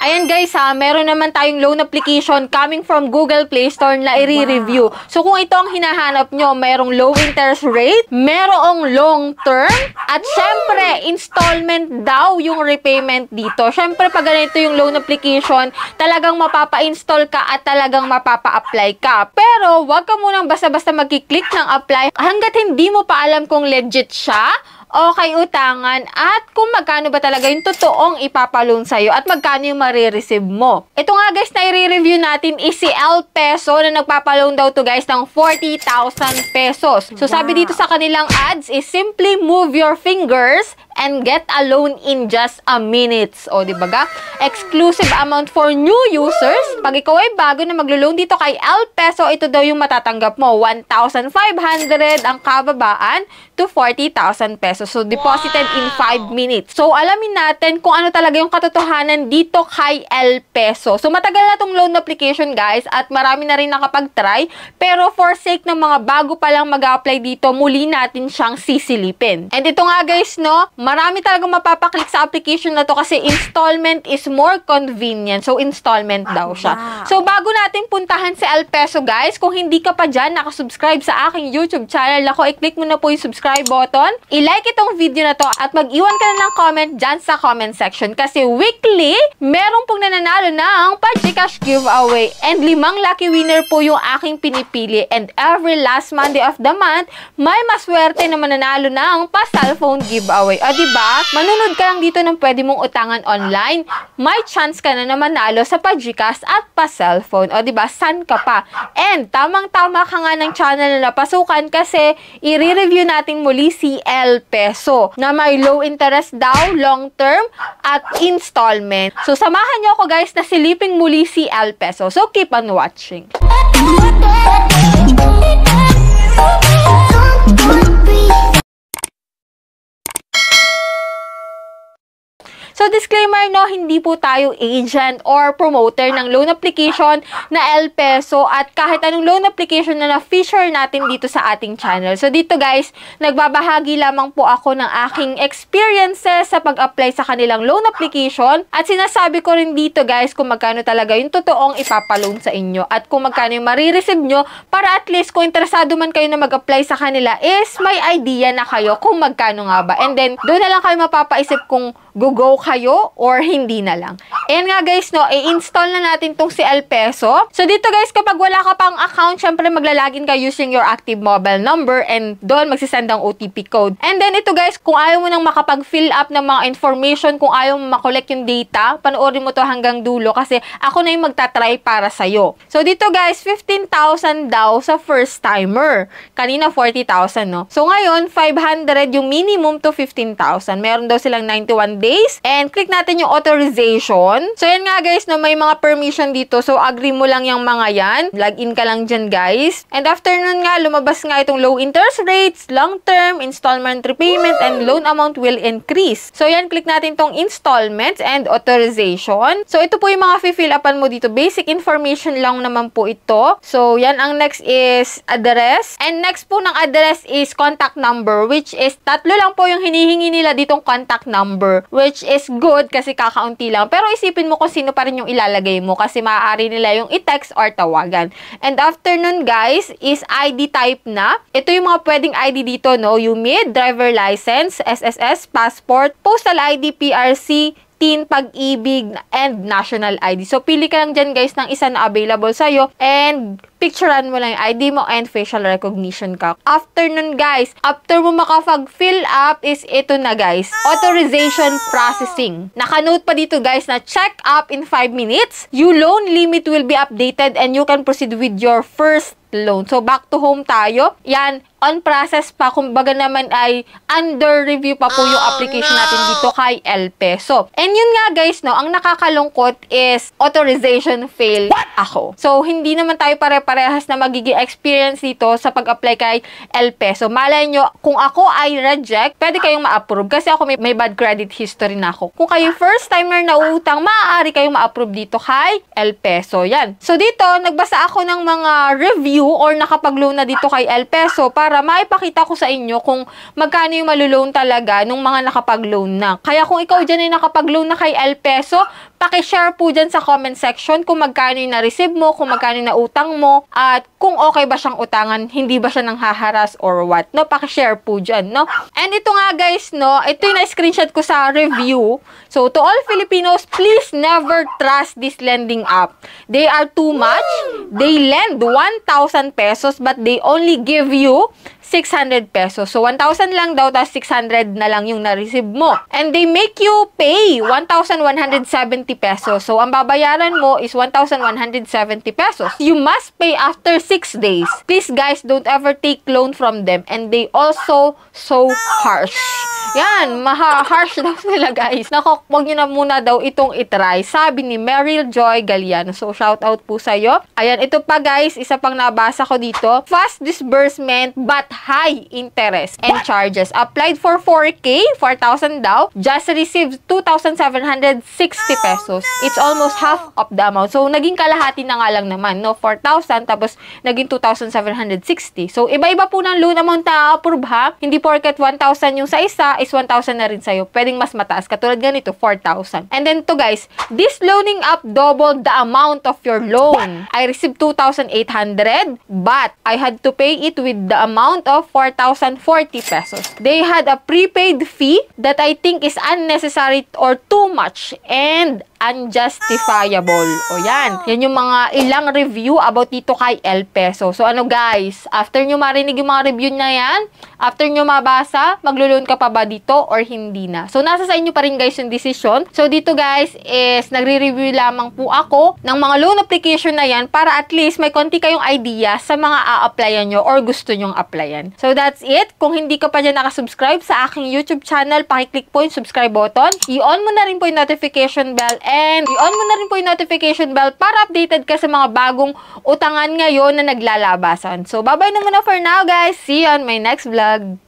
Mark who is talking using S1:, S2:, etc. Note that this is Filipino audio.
S1: Ayan guys ha, meron naman tayong loan application coming from Google Play Store na i-review. So kung ito ang hinahanap nyo, merong low interest rate, merong long term, at syempre, installment daw yung repayment dito. Syempre, pag ganito yung loan application, talagang mapapa-install ka at talagang mapapa-apply ka. Pero, wag ka munang basta-basta magkiklik ng apply hanggat hindi mo pa alam kung legit siya o kay utangan at kung magkano ba talaga yung totoong ipapaloan sa'yo at magkano yung marireceive mo. Ito nga guys na i-review natin is si El Peso na nagpapaloan daw to guys ng 40,000 pesos. So sabi dito sa kanilang ads is simply move your fingers and get a loan in just a minute. O, di ba ga? Exclusive amount for new users. Pag ikaw ay bago na maglo-loan dito kay El Peso, ito daw yung matatanggap mo. 1,500 ang kababaan to 40,000 pesos. So, deposited in 5 minutes. So, alamin natin kung ano talaga yung katotohanan dito kay El Peso. So, matagal na tong loan application, guys, at marami na rin nakapag-try. Pero, for sake ng mga bago pa lang mag-apply dito, muli natin siyang sisilipin. And ito nga, guys, no? Marami talagang mapapaklik sa application na to kasi installment is more convenient. So, installment daw siya. So, bago natin puntahan si El Peso, guys, kung hindi ka pa dyan nakasubscribe sa aking YouTube channel, ako, i-click mo na po yung subscribe button, i-like itong video na to, at mag-iwan ka na ng comment dyan sa comment section. Kasi weekly, meron pong nananalo ng pa-Gcash giveaway. And 5 lucky winner po yung aking pinipili. And every last Monday of the month, may maswerte na mananalo ng pa-cellphone giveaway. O, diba? Manunod ka lang dito ng pwede mong utangan online. May chance ka na manalo sa pa-Gcash at pa-cellphone. O, diba? San ka pa? And, tamang-tama ka nga ng channel na napasukan kasi i-review natin muli si El Peso na may low interest daw, long term, at installment. So, samahan nyo ako guys na siliping muli si El Peso. So, keep on watching. So, disclaimer, no, hindi po tayo agent or promoter ng loan application na El Peso at kahit anong loan application na na-feature natin dito sa ating channel. So, dito guys, nagbabahagi lamang po ako ng aking experiences sa pag-apply sa kanilang loan application at sinasabi ko rin dito guys kung magkano talaga yung totoong ipapaloan sa inyo at kung magkano yung marireceive nyo para at least kung interesado man kayo na mag-apply sa kanila is may idea na kayo kung magkano nga ba. And then, doon na lang kayo mapapaisip kung go kayo or hindi na lang. Ayan nga guys, no, i-install na natin tong si El Peso. So dito guys, kapag wala ka pang account, syempre maglalagin ka using your active mobile number and doon magsisend ang OTP code. And then ito guys, kung ayaw mo nang makapag-fill up ng mga information, kung ayaw mo makolect yung data, panoorin mo to hanggang dulo kasi ako na yung magtatry para sa'yo. So dito guys, 15,000 daw sa first timer. Kanina 40,000, no? So ngayon, 500 yung minimum to 15,000. Meron daw silang 91 days. And click natin yung authorization. So, yan nga guys, na may mga permission dito. So, agree mo lang yung mga yan. Login ka lang dyan guys. And after nun nga, lumabas nga itong low interest rates, long term, installment repayment, and loan amount will increase. So, yan, click natin tong installments and authorization. So, ito po yung mga fill upan mo dito. Basic information lang naman po ito. So, yan, ang next is address. And next po ng address is contact number, which is tatlo lang po yung hinihingi nila ditong contact number. Which is good kasi kakaunti lang. Pero isipin mo kung sino pa rin yung ilalagay mo kasi maaari nila yung i-text or tawagan. And after nun guys, is ID type na. Ito yung mga pwedeng ID dito, no? UMID, driver license, SSS, passport, postal ID, PRC, Teen, Pag-ibig, and National ID. So, pili ka lang dyan guys ng isa na available sa'yo and picturean mo lang yung ID mo and facial recognition ka. After nun guys, after mo makapag-fill up is ito na guys, authorization processing. Nakanote pa dito guys na check up in 5 minutes. Your loan limit will be updated and you can proceed with your first loan. So, back to home tayo. Yan, on process pa. Kumbaga naman ay under review pa po yung application natin dito kay El Peso. And yun nga guys, no, ang nakakalungkot is authorization fail ako. So, hindi naman tayo pare-parehas na magiging experience dito sa pag-apply kay El Peso. Malay nyo, kung ako ay reject, pwede kayong ma-approve kasi ako may bad credit history na ako. Kung kayo first timer na utang, maaari kayong ma-approve dito kay El Peso. Yan. So, dito, nagbasa ako ng mga review or nakapag-loan na dito kay El Peso para maipakita ko sa inyo kung magkano yung maluloan talaga nung mga nakapag-loan na. Kaya kung ikaw dyan ay nakapag-loan na kay El Peso, Paki-share po dyan sa comment section kung magkano yung na-receive mo, kung magkano yung nautang mo, at kung okay ba siyang utangan, hindi ba siya nang haharas or what, no? Paki-share po dyan, no? And ito nga guys, no, ito yung na-screenshot ko sa review. So, to all Filipinos, please never trust this lending app. They are too much. They lend 1,000 pesos but they only give you 600 pesos. So, 1,000 lang daw, tapos 600 na lang yung na-receive mo. And they make you pay 1,170 pesos. So, ang babayaran mo is 1,170 pesos. You must pay after 6 days. Please guys, don't ever take loan from them. And they also so harsh. Yan, harsh daw sila guys. Naku, wag nyo na muna daw itong itry. Sabi ni Meryl Joy Galiano. So, shout out po sa'yo. Ayan, ito pa guys, isa pang nabasa ko dito. Fast disbursement but high interest and charges. Applied for 4K, 4,000 daw. Just received 2,760 pesos. It's almost half of the amount. So, naging kalahati na nga lang naman, no? 4,000, tapos naging 2,760. So, iba-iba po ng loan amount na approve, ha? Hindi porket 1,000 yung sa isa, is 1,000 na rin sa'yo. Pwedeng mas mataas. Katulad ganito, 4,000. And then to guys, this loaning app doubled the amount of your loan. I received 2,800, but I had to pay it with the amount of 4,040 pesos. They had a prepaid fee that I think is unnecessary or too much and unjustifiable. O yan. Yan yung mga ilang review about dito kay El Peso. So ano guys, after nyo marinig yung mga review na yan, after nyo mabasa, maglo-loan ka pa ba dito or hindi na? So nasa sa inyo pa rin guys yung decision. So dito guys is nagre-review lamang po ako ng mga loan application na yan para at least may konti kayong idea sa mga a-applyan nyo or gusto nyong applyan. So that's it. Kung hindi ka pa dyan nakasubscribe sa aking YouTube channel, pakiclick po yung subscribe button. I-on mo na rin po yung notification bell and i-on mo na rin po yung notification bell para updated ka sa mga bagong utangan ngayon na naglalabasan. So, bye-bye na muna for now, guys. See you on my next vlog.